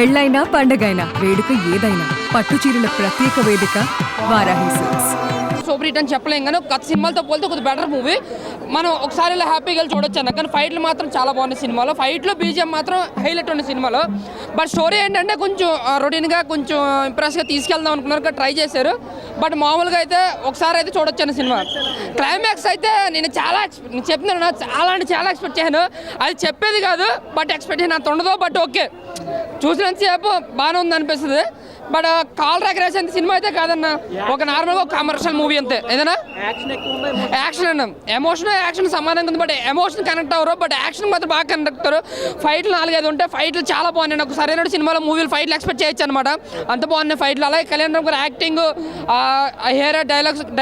పెళ్ళైనా పండగైనా వేడుక ఏదైనా పట్టు చీరల ప్రత్యేక వేదిక వారాహి సిల్క్స్. సూపర్ హిట్ అని చెప్పలేం కానీ గత సినిమాలతో పోలితే కొద్దిగా బెటర్ మూవీ. మనం ఒకసారి ఇలా హ్యాపీగా చూడొచ్చు అన్న. కానీ ఫైట్లు మాత్రం చాలా బాగున్నాయి సినిమాలో. ఫైట్లో బీజిఎం మాత్రం హైలైట్ ఉన్న సినిమాలో. బట్ స్టోరీ ఏంటంటే కొంచెం రొటీన్గా కొంచెం ఇంప్రెస్గా తీసుకెళ్దాం అనుకున్నారు, ట్రై చేశారు. బట్ మామూలుగా అయితే ఒకసారి అయితే చూడొచ్చు అన్న సినిమా. క్లైమాక్స్ అయితే నేను చెప్తున్నాను, చాలా అంటే చాలా ఎక్స్పెక్ట్ చేశాను. అది చెప్పేది కాదు, బట్ ఎక్స్పెక్టేషన్ అంత ఉండదు. బట్ ఓకే, చూసినంతసేపు బాగానే ఉంది అనిపిస్తుంది. బట్ కాల్ రేస్ అంత సినిమా అయితే కాదన్న. ఒక నార్మల్గా ఒక కమర్షియల్ మూవీ అంతే. ఏదైనా యాక్షన్ అన్న, ఎమోషన్ యాక్షన్ సమానంగా ఉంది. బట్ ఎమోషన్ కనెక్ట్ అవ్వరు, బట్ యాక్షన్ మాత్రం బాగా కనెక్ట్ అవుతారు. ఫైట్లు 4-5 ఉంటాయి. ఫైట్లు చాలా బాగున్నాయి. నాకు సరైన సినిమాలో మూవీలు ఫైట్లు ఎక్స్పెక్ట్ చేయొచ్చు అనమాట. అంత బాగున్నాయి ఫైట్లు. అలాగే కళ్యాణ్ రామ్ గారు యాక్టింగ్, హెయిర్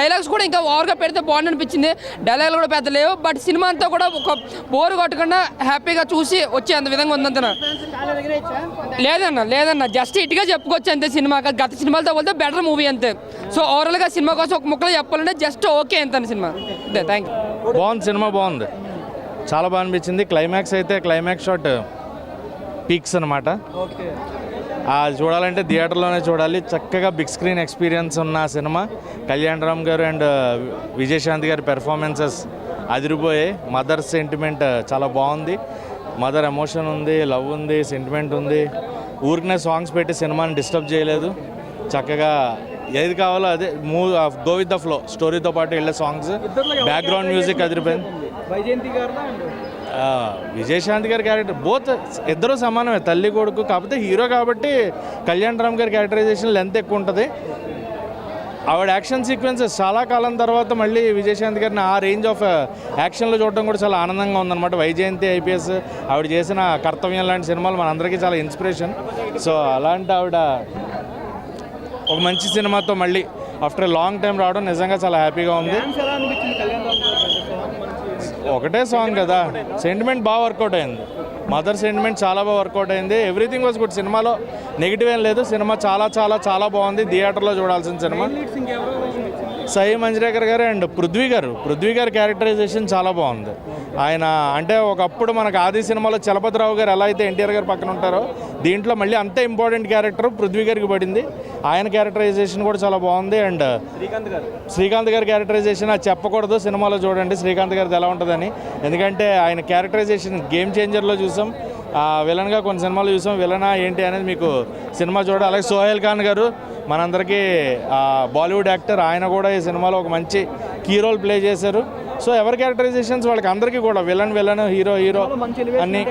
డైలాగ్స్ కూడా ఇంకా ఓవర్గా పెడితే బాగుంది అనిపించింది. డైలాగులు కూడా పెద్ద లేవు. బట్ సినిమా అంతా కూడా ఒక బోరు కొట్టకుండా హ్యాపీగా చూసి వచ్చే అంత విధంగా ఉందంతన. లేదన్న జస్ట్ ఇటుగా చెప్పుకోవచ్చు అంతే. సినిమా గత సినిమాలతో పోతే బెటర్ మూవీ అంతే. సో ఓవరాల్గా సినిమా కోసం ఒక ముక్కలో చెప్పాలంటే జస్ట్ ఓకే అంతే సినిమా. Thank you. బాగుంది, సినిమా బాగుంది, చాలా బాగా అనిపించింది. క్లైమాక్స్ అయితే క్లైమాక్స్ షాట్ పీక్స్ అనమాట. అది చూడాలంటే థియేటర్లోనే చూడాలి. చక్కగా బిగ్ స్క్రీన్ ఎక్స్పీరియన్స్ ఉన్న సినిమా. కళ్యాణ్ రామ్ గారు అండ్ విజయశాంతి గారి పెర్ఫార్మెన్సెస్ అదిరిపోయాయి. మదర్ సెంటిమెంట్ చాలా బాగుంది. మదర్ ఎమోషన్ ఉంది, లవ్ ఉంది, సెంటిమెంట్ ఉంది. ఊరికనే సాంగ్స్ పెట్టి సినిమాని డిస్టర్బ్ చేయలేదు. చక్కగా ఏది కావాలో అదే గో విత్ ద ఫ్లో. స్టోరీతో పాటు వెళ్ళే సాంగ్స్, బ్యాక్గ్రౌండ్ మ్యూజిక్ అదిరిపోయింది. విజయశాంతి గారి క్యారెక్టర్ బోత్ ఇద్దరు సమానమే, తల్లి కొడుకు. కాకపోతే హీరో కాబట్టి కళ్యాణ్ రామ్ గారి క్యారెక్టరైజేషన్ లెంత్ ఎక్కువ ఉంటుంది. ఆవిడ యాక్షన్ సీక్వెన్సెస్ చాలా కాలం తర్వాత మళ్ళీ విజయశాంతి గారిని ఆ రేంజ్ ఆఫ్ యాక్షన్లో చూడడం కూడా చాలా ఆనందంగా ఉందన్నమాట. వైజయంతి ఐపీఎస్ ఆవిడ చేసిన కర్తవ్యం లాంటి సినిమాలు మనందరికీ చాలా ఇన్స్పిరేషన్. సో అలాంటి ఆవిడ ఒక మంచి సినిమాతో మళ్ళీ ఆఫ్టర్ లాంగ్ టైం రావడం నిజంగా చాలా హ్యాపీగా ఉంది. ఒకటే సాంగ్ కదా, సెంటిమెంట్ బాగా వర్కౌట్ అయింది. మదర్ సెంటిమెంట్ చాలా బాగా వర్కౌట్ అయింది. Everything was good. సినిమాలో నెగిటివ్ ఏం లేదు. సినిమా చాలా చాలా చాలా బాగుంది. థియేటర్లో చూడాల్సిన సినిమా. సాయి మంజ్రేకర్ గారు అండ్ పృథ్వీ గారు క్యారెక్టరైజేషన్ చాలా బాగుంది. ఆయన అంటే ఒకప్పుడు మనకు ఆది సినిమాలో చలపతిరావు గారు ఎలా అయితే ఎన్టీఆర్ గారు పక్కన ఉంటారో, దీంట్లో మళ్ళీ అంతే ఇంపార్టెంట్ క్యారెక్టర్ పృథ్వీ గారికి పడింది. ఆయన క్యారెక్టరైజేషన్ కూడా చాలా బాగుంది. అండ్ శ్రీకాంత్ గారి క్యారెక్టరైజేషన్ అది చెప్పకూడదు, సినిమాలో చూడండి శ్రీకాంత్ గారిది ఎలా ఉంటుందని. ఎందుకంటే ఆయన క్యారెక్టరైజేషన్ గేమ్ చేంజర్లో చూసాం, విలన్గా కొన్ని సినిమాలు చూసాం. విలనా ఏంటి అనేది మీకు సినిమా చూడాలి. అలాగే సోహెల్ ఖాన్ గారు మనందరికీ బాలీవుడ్ యాక్టర్, ఆయన కూడా ఈ సినిమాలో ఒక మంచి కీ రోల్ ప్లే చేశారు. సో ఎవరి క్యారెక్టరైజేషన్స్ వాళ్ళకి అందరికీ కూడా విలన్ హీరో అన్ని.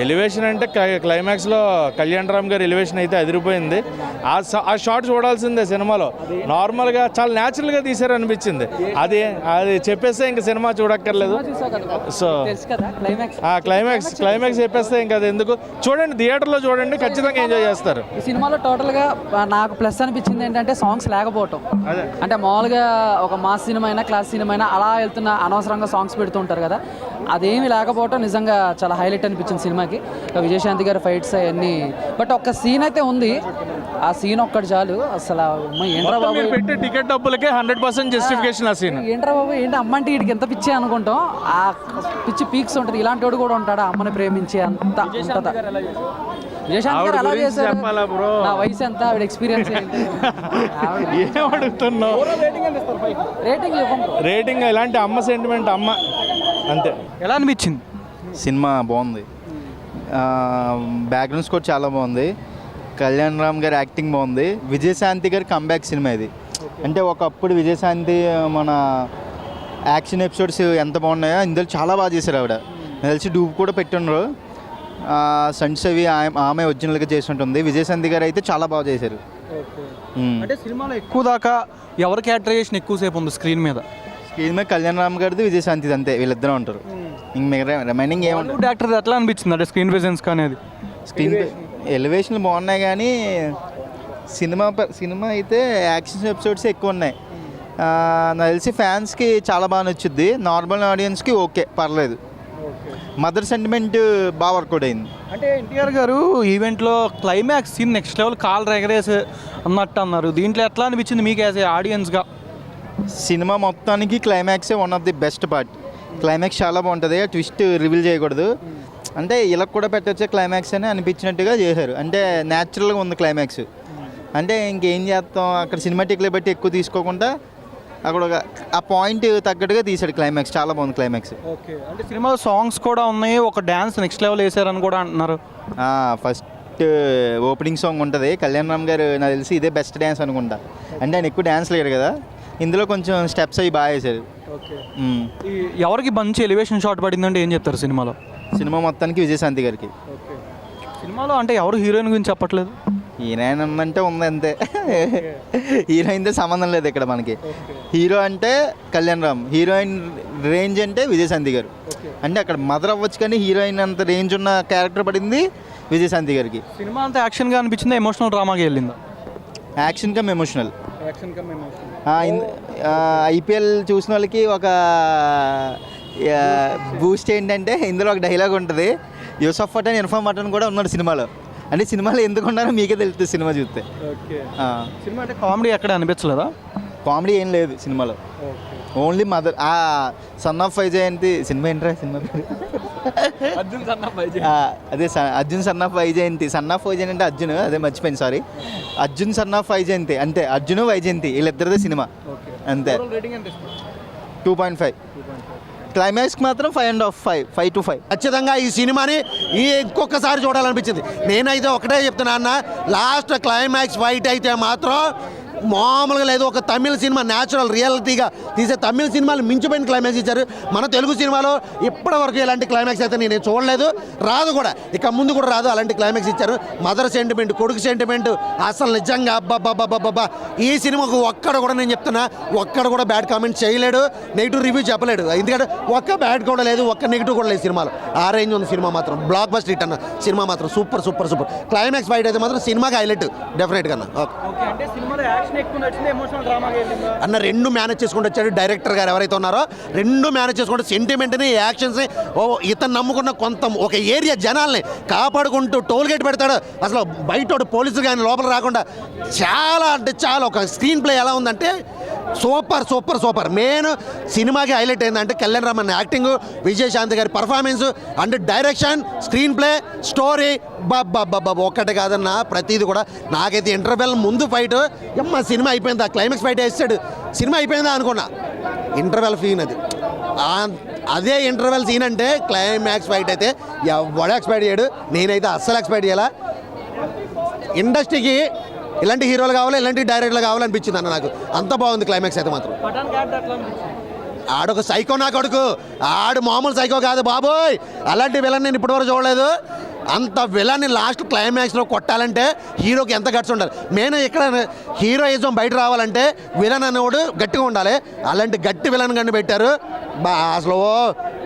ఎలివేషన్ అంటే క్లైమాక్స్లో కళ్యాణ్ రామ్ గారి ఎలివేషన్ అయితే అదిరిపోయింది. ఆ షాట్ చూడాల్సిందే సినిమాలో. నార్మల్గా చాలా న్యాచురల్గా తీశారు అనిపించింది. అది చెప్పేస్తే ఇంక సినిమా చూడక్కర్లేదు. సో క్లైమాక్స్ చెప్పేస్తే ఇంకా అది ఎందుకు. చూడండి, థియేటర్లో చూడండి, ఖచ్చితంగా ఎంజాయ్ చేస్తారు. ఈ సినిమాలో టోటల్గా నాకు ప్లస్ అనిపించింది ఏంటంటే సాంగ్స్ లేకపోవటం. అంటే మామూలుగా ఒక మాస్ సినిమా అయినా క్లాస్ సినిమా అయినా అలా వెళ్తున్న అనవసరంగా సాంగ్స్ పెడుతూ ఉంటారు కదా, అదేమి లేకపోవటం నిజంగా చాలా హైలైట్ అనిపించింది సినిమాకి. విజయశాంతి గారి ఫైట్స్ అవన్నీ. బట్ ఒక్క సీన్ అయితే ఉంది, ఆ సీన్ ఒక్కటి చాలు. అసలు ఏంట్రా బాబు, పెట్టే టికెట్ డబ్బులకే 100% జస్టిఫికేషన్ ఆ సీన్. ఏంట్రా బాబు ఏంటి అమ్మంటే వీడికి ఎంత పిచ్చే అనుకుంటాం. ఆ పిచ్చి పీక్స్ ఉంటుంది. ఇలాంటి వాడు కూడా ఉంటాడు అమ్మని ప్రేమించే అంత ఉంటుందా. విజయశాంతి గారు అలా చేశారు. నా వయసు ఎంత, ఆవిడ ఎక్స్పీరియన్స్ ఏంటి, ఏమడుగుతున్నావు? రేటింగ్ ఇలాంటి అమ్మ సెంటిమెంట్ అమ్మ అంతే. ఎలా అనిపించింది సినిమా? బాగుంది. బ్యాక్గ్రౌండ్ స్కోర్ చాలా బాగుంది. కళ్యాణ్ రామ్ గారి యాక్టింగ్ బాగుంది. విజయశాంతి గారి కంబ్యాక్ సినిమా ఇది. అంటే ఒకప్పుడు విజయశాంతి మన యాక్షన్ ఎపిసోడ్స్ ఎంత బాగున్నాయో ఇందులో చాలా బాగా చేశారు ఆవిడ. నాకు తెలిసి డూబ్ కూడా పెట్టున్నారు. సంట్స్ అవి ఆమె ఒరిజినల్గా చేసి ఉంటుంది. విజయశాంతి గారు అయితే చాలా బాగా చేశారు. అంటే సినిమాలో ఎక్కువ దాకా ఎవరి క్యారెక్టరైజేషన్ ఎక్కువసేపు ఉంది స్క్రీన్ మీద? కళ్యాణ్ రామ్ గారిది, విజయశాంతిది అంతే, వీళ్ళిద్దరూ ఉంటారు. ఇంక రిమైనింగ్ ఏమంటారు? యాక్టర్ ఎట్లా అనిపించింది అంటే స్క్రీన్ ప్రెజెన్స్ కానీ? స్క్రీన్ ఎలివేషన్లు బాగున్నాయి కానీ సినిమా అయితే యాక్షన్ ఎపిసోడ్స్ ఎక్కువ ఉన్నాయి. నాకు తెలిసి ఫ్యాన్స్కి చాలా బాగా నచ్చుద్ది. నార్మల్ ఆడియన్స్కి ఓకే, పర్లేదు. మదర్ సెంటిమెంట్ బాగా వర్కౌట్ అయింది. అంటే ఎన్టీఆర్ గారు ఈవెంట్లో క్లైమాక్స్ సీన్ నెక్స్ట్ లెవెల్ కాల్ రెగరేస్ అన్నట్టు అన్నారు. దీంట్లో ఎట్లా అనిపించింది మీకు యాజ్ ఏ ఆడియన్స్గా? సినిమా మొత్తానికి క్లైమాక్సే one of the best part. Climax చాలా బాగుంటుంది. ట్విస్ట్ రివీల్ చేయకూడదు. అంటే ఇలా కూడా పెట్టొచ్చే క్లైమాక్స్ అని అనిపించినట్టుగా చేశారు. అంటే న్యాచురల్గా ఉంది క్లైమాక్స్. అంటే ఇంకేం చేస్తాం, అక్కడ సినిమాటిక్లు బట్టి ఎక్కువ తీసుకోకుండా అక్కడ ఆ పాయింట్ తగ్గట్టుగా తీశాడు క్లైమాక్స్. చాలా బాగుంది క్లైమాక్స్. ఓకే, అంటే సినిమా సాంగ్స్ కూడా ఉన్నాయి, ఒక డ్యాన్స్ నెక్స్ట్ లెవెల్ వేసారని కూడా అంటున్నారు. ఫస్ట్ ఓపెనింగ్ సాంగ్ ఉంటుంది, కళ్యాణ్ రామ్ గారు నాకు తెలిసి ఇదే బెస్ట్ డ్యాన్స్ అనుకుంటా. అంటే ఆయన ఎక్కువ డ్యాన్స్ లేడు కదా, ఇందులో కొంచెం స్టెప్స్ అవి బాగా వేశారు. ఎవరికి మంచి ఎలివేషన్ షాట్ పడిందంటే ఏం చెప్తారు సినిమాలో? సినిమా మొత్తానికి విజయశాంతి గారికి. సినిమాలో అంటే ఎవరు హీరోయిన్ గురించి చెప్పట్లేదు. హీరోయిన్ ఉందంటే ఉంది అంతే. హీరోయిన్తో సంబంధం లేదు ఇక్కడ మనకి. హీరో అంటే కళ్యాణ్ రామ్, హీరోయిన్ రేంజ్ అంటే విజయశాంతి గారు. అంటే అక్కడ మదర్ అవ్వచ్చు కానీ హీరోయిన్ అంత రేంజ్ ఉన్న క్యారెక్టర్ పడింది విజయశాంతి గారికి. సినిమా అంతా యాక్షన్గా అనిపించిందా, ఎమోషనల్ డ్రామాకి వెళ్ళిందా? Action come emotional. ఐపీఎల్ చూసిన వాళ్ళకి ఒక బూస్ట్ ఏంటంటే ఇందులో ఒక డైలాగ్ ఉంటుంది, యూసఫ్ పఠాన్ ఇర్ఫాన్ పఠాన్ కూడా ఉన్నాడు సినిమాలో. అంటే సినిమాలో ఎందుకు ఉన్నారో మీకే తెలుస్తుంది సినిమా చూస్తే. సినిమా అంటే కామెడీ ఎక్కడ అనిపించలేదా? కామెడీ ఏం లేదు సినిమాలో, only mother. Son of Vyjayanthi cinema ఏంట్రా సినిమా పేరు? అదే Arjun son of Vyjayanthi. Son of Vyjayanthi అంటే అర్జున్, అదే మర్చిపోయింది, sorry. Arjun son of Vyjayanthi అంతే, అర్జున్ వైజయంతి వీళ్ళిద్దరిదే సినిమా అంతే. 2.5. క్లైమాక్స్కి మాత్రం 5.5, 5 to 5. ఖచ్చితంగా ఈ సినిమాని ఇంకొకసారి చూడాలనిపించింది. నేనైతే ఒకటే చెప్తున్నా అన్న, లాస్ట్ క్లైమాక్స్ ఫైట్ అయితే మాత్రం మామూలుగా లేదు. ఒక తమిళ సినిమా న్యాచురల్ రియాలిటీగా తీసే తమిళ సినిమాలు మించిపోయిన క్లైమాక్స్ ఇచ్చారు. మన తెలుగు సినిమాలో ఇప్పటివరకు ఇలాంటి క్లైమాక్స్ అయితే నేను చూడలేదు, రాదు కూడా, ఇక ముందు కూడా రాదు. అలాంటి క్లైమాక్స్ ఇచ్చారు. మదర్ సెంటిమెంట్, కొడుకు సెంటిమెంట్, అసలు నిజంగా అబ్బాబ్బాబ్బాబ్బా. ఈ సినిమాకు ఒక్కడ కూడా నేను చెప్తున్నా, ఒక్కడ కూడా బ్యాడ్ కామెంట్ చేయలేడు, నెగిటివ్ రివ్యూ చెప్పలేడు. ఎందుకంటే ఒక్క బ్యాడ్ కూడా లేదు, ఒక్క నెగిటివ్ కూడా లేదు సినిమాలో. ఆ రేంజ్ ఉంది సినిమా మాత్రం. బ్లాక్ బస్టర్ హిట్ అన్న సినిమా మాత్రం. Super super super. Climax fight అయితే మాత్రం సినిమాకి హైలైట్ డెఫినెట్గా అన్న. అన్న రెండు మేనేజ్ చేసుకుంటూ వచ్చాడు డైరెక్టర్ గారు ఎవరైతే ఉన్నారో, రెండు మేనేజ్ చేసుకుంటూ సెంటిమెంట్ని, యాక్షన్స్ని, ఇతను నమ్ముకున్న కొంత ఒక ఏరియా జనాల్ని కాపాడుకుంటూ టోల్ గేట్ పెడతాడు. అసలు బయట పోలీసులు కానీ లోపల రాకుండా చాలా అంటే చాలా ఒక స్క్రీన్ ప్లే ఎలా ఉందంటే సూపర్ సూపర్ సూపర్. మెయిన్ సినిమాకి హైలైట్ అయిందంటే కళ్యాణ్ రామన్ యాక్టింగ్, విజయశాంతి గారి performance and direction, screenplay, story. బాబా ఒక్కటే కాదన్న, ప్రతిది కూడా. నాకైతే ఇంటర్వెల్ ముందు ఫైట్ సినిమా అయిపోయిందా, క్లైమాక్స్ ఫైట్ వేస్తాడు, సినిమా అయిపోయిందా అనుకున్నా. ఇంటర్వెల్ సీన్ అది, అదే ఇంటర్వెల్ సీన్ అంటే క్లైమాక్స్ ఫైట్ అయితే ఎవడు ఎక్స్పెక్ట్ చేయడు. నేనైతే అస్సలు ఎక్స్పెక్ట్ చేయాల. ఇండస్ట్రీకి ఇలాంటి హీరోలు కావాలి, ఇలాంటి డైరెక్టర్లు కావాలనిపించింది అన్న నాకు. అంత బాగుంది క్లైమాక్స్ అయితే మాత్రం. ఆడొక సైకో నా కొడుకు, ఆడు మామూలు సైకో కాదు బాబోయ్. అలాంటి విలన్ నేను ఇప్పటివరకు చూడలేదు. అంత విలన్ని లాస్ట్ క్లైమాక్స్లో కొట్టాలంటే హీరోకి ఎంత గట్స్ ఉండాలి. మెయిన్ ఇక్కడ హీరోయిజం బయట రావాలంటే విలన్ అనేవాడు గట్టిగా ఉండాలి. అలాంటి గట్టి విలన్ కన్నా పెట్టారు. అసలు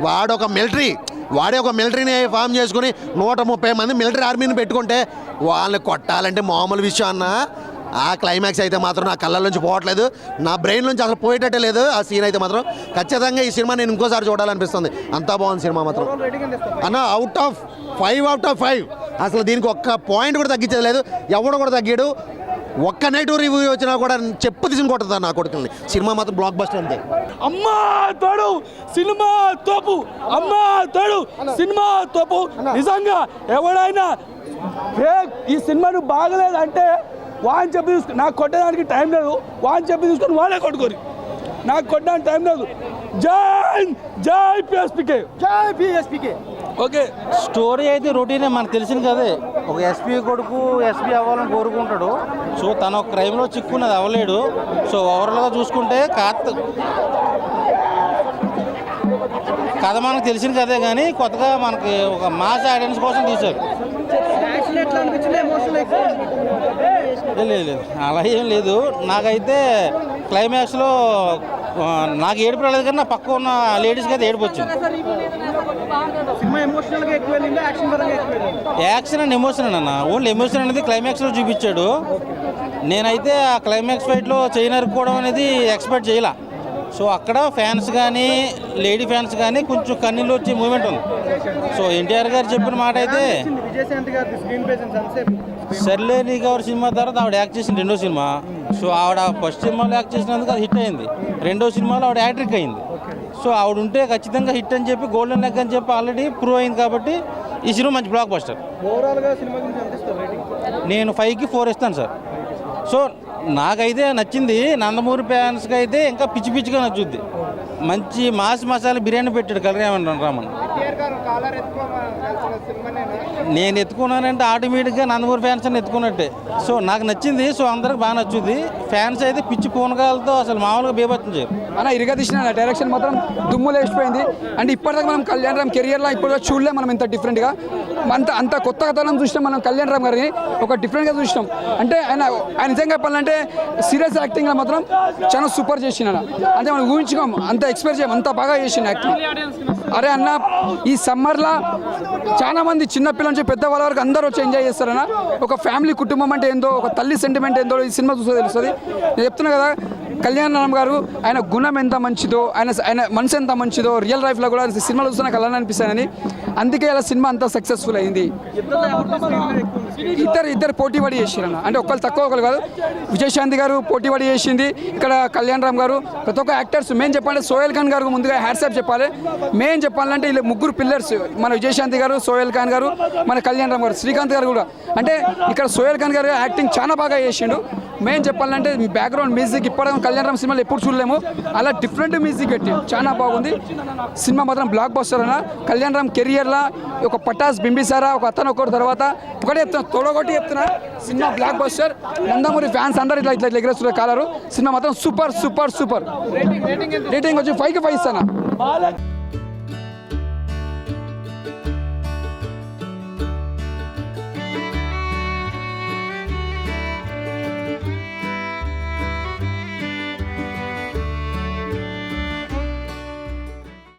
వాడే ఒక మిలిటరీని ఫామ్ చేసుకుని 130 మంది మిలిటరీ ఆర్మీని పెట్టుకుంటే వాళ్ళని కొట్టాలంటే మామూలు విషయం అన్న. ఆ క్లైమాక్స్ అయితే మాత్రం నా కళ్ళ నుంచి పోవట్లేదు, నా బ్రెయిన్ నుంచి అసలు పోయేటట్టే లేదు ఆ సీన్ అయితే మాత్రం. ఖచ్చితంగా ఈ సినిమా నేను ఇంకోసారి చూడాలనిపిస్తుంది. అంతా బాగుంది సినిమా మాత్రం అన్న. అవుట్ ఆఫ్ 5 అసలు దీనికి ఒక్క పాయింట్ కూడా తగ్గించేది లేదు, ఎవడు కూడా తగ్గాడు. ఒక్క నెగిటివ్ రివ్యూ వచ్చినా కూడా చెప్పు తీసుకుని కొట్టదా నా కొడుకుల్ని. సినిమా మాత్రం బ్లాక్ బస్టర్ అంతే. అమ్మా తోడు సినిమా తోపు, అమ్మా తోడు సినిమా తోపు. నిజంగా ఎవడైనా ఈ సినిమాను బాగలేదంటే వాని చెప్పి తీసుకుని, నాకు కొట్టడానికి టైం లేదు, వాని చెప్పి తీసుకొని వాళ్ళే కొట్టుకోరు, నాకు కొట్టడానికి టైం లేదు. జై పిఎస్పీకే, జై పిఎస్పీకే. ఓకే, స్టోరీ అయితే రొటీనే మనకు తెలిసింది కదే. ఒక ఎస్పీ కొడుకు ఎస్పీ అవ్వాలని కోరుకుంటాడు. సో తను ఒక క్రైమ్లో చిక్కున్నది అవ్వలేడు. సో ఓవరాల్గా చూసుకుంటే కథ మనకు తెలిసింది కదే, కానీ కొత్తగా మనకి ఒక మాస్ ఆడియన్స్ కోసం తీశారు. లేదు అలా ఏం లేదు. నాకైతే క్లైమాక్స్లో నాకు ఏడుపు రాలేదు, కానీ నా పక్క ఉన్న లేడీస్కి అయితే ఏడుపు వచ్చింది. యాక్షన్ అండ్ ఎమోషన్ అన్న, ఓన్లీ ఎమోషన్ అనేది క్లైమాక్స్లో చూపించాడు. నేనైతే ఆ క్లైమాక్స్ ఫైట్లో చైన్ నరుక్కోవడం అనేది ఎక్స్పెక్ట్ చేయలే. సో అక్కడ ఫ్యాన్స్ కానీ లేడీ ఫ్యాన్స్ కానీ కొంచెం కన్నీళ్ళు వచ్చే మూమెంట్ ఉంది. సో ఎన్టీఆర్ గారు చెప్పిన మాట అయితే, సర్లేని గారి సినిమా తర్వాత ఆవిడ యాక్ట్ చేసిన రెండో సినిమా. సో ఆవిడ ఫస్ట్ సినిమాలో యాక్ట్ చేసినందుకు అది హిట్ అయింది, రెండో సినిమాలో ఆవిడ యాక్ట్రిక్ అయింది. సో ఆవిడ ఉంటే ఖచ్చితంగా హిట్ అని చెప్పి, గోల్డెన్ లెగ్ అని చెప్పి ఆల్రెడీ ప్రూవ్ అయింది. కాబట్టి ఈ సినిమా మంచి బ్లాక్ బస్టర్. నేను 5కి 4 ఇస్తాను సార్. సో నాకైతే నచ్చింది. నందమూరి ఫ్యాన్స్కి అయితే ఇంకా పిచ్చి పిచ్చిగా నచ్చుద్ది. మంచి మాస్ మసాలా బిర్యానీ పెట్టాడు కళ్యాణ్ రామన్. నేను ఎత్తుకున్నానంటే ఆటోమేటిక్గా నందమూరి ఫ్యాన్స్ అని ఎత్తుకున్నట్టే. సో నాకు నచ్చింది. సో అందరికి బాగా నచ్చుద్ది. ఫ్యాన్స్ అయితే పిచ్చి పూనకాలతో అసలు మామూలుగా బేబత్తం చేయరు. మన ఇరగదీసిన డైరెక్షన్ మాత్రం దుమ్ము లేచిపోయింది. అంటే ఇప్పటిదాకా మనం కళ్యాణ్ రామ్ కెరియర్లో ఇప్పుడు చూడలే మనం ఇంత డిఫరెంట్గా. అంత కొత్త కథనం చూసినాం మనం కళ్యాణ్ రామ్ గారిని. ఒక డిఫరెంట్గా చూసినాం. అంటే ఆయన నిజంగా చెప్పాలంటే సీరియస్ యాక్టింగ్లో మాత్రం చాలా సూపర్ చేసిన. అంటే మనం ఊహించుకోం, అంత ఎక్స్పెక్ట్ చేయం, అంత బాగా చేసిన యాక్టింగ్. అరే అన్న, ఈ సమ్మర్లో చాలా మంది చిన్నపిల్లల నుంచి పెద్దవాళ్ళ వరకు అందరూ వచ్చి ఎంజాయ్ చేస్తారన్న. ఒక ఫ్యామిలీ కుటుంబం అంటే ఏందో, ఒక తల్లి సెంటిమెంట్ ఏందో ఈ సినిమా చూస్తే తెలుస్తుంది. నేను చెప్తున్నా కదా, కళ్యాణ్ రామ్ గారు ఆయన గుణం ఎంత మంచిదో, ఆయన మనసు ఎంత మంచిదో రియల్ లైఫ్లో కూడా సినిమాలో చూస్తే నాకు అలానే అనిపిస్తానని. అందుకే ఇలా సినిమా అంతా సక్సెస్ఫుల్ అయింది. ఇద్దరు పోటీ పడి చేసిరన్న. అంటే ఒకళ్ళు తక్కువ ఒకళ్ళు కాదు. విజయశాంతి గారు పోటీ పడి చేసింది, ఇక్కడ కళ్యాణ్ రామ్ గారు. ప్రతి ఒక్క యాక్టర్స్ మెయిన్ చెప్పాలంటే సోహెల్ ఖాన్ గారు ముందుగా హ్యాట్సాప్ చెప్పాలి. మెయిన్ చెప్పాలంటే వీళ్ళు ముగ్గురు పిల్లర్స్, మన విజయశాంతి గారు, సోహెల్ ఖాన్ గారు, మన కళ్యాణ్ రామ్ గారు, శ్రీకాంత్ గారు కూడా. అంటే ఇక్కడ సోహెల్ ఖాన్ గారు యాక్టింగ్ చాలా బాగా చేసిండు. మెయిన్ చెప్పాలంటే బ్యాక్గ్రౌండ్ మ్యూజిక్ ఇప్పటికీ కళ్యాణ్ రామ్ సినిమాలు ఎప్పుడు చూడలేము, అలా డిఫరెంట్ మ్యూజిక్ పెట్టి చాలా బాగుంది. సినిమా మాత్రం బ్లాక్ బస్టర్ అన్న. కళ్యాణ్ రామ్ కెరియర్లో ఒక పటాస్ బింబిసారా ఒక అతను ఒకటి తర్వాత ఒకటే చెప్తున్నా, తొడగొట్టి చెప్తున్నా, cinema block buster. Nandamuri fans అందరూ ఇట్లా ఎగరేస్తున్నారు కాలరు. సినిమా మాత్రం సూపర్ సూపర్ సూపర్. రేటింగ్ వచ్చి 5కి 5 ఇస్తాను.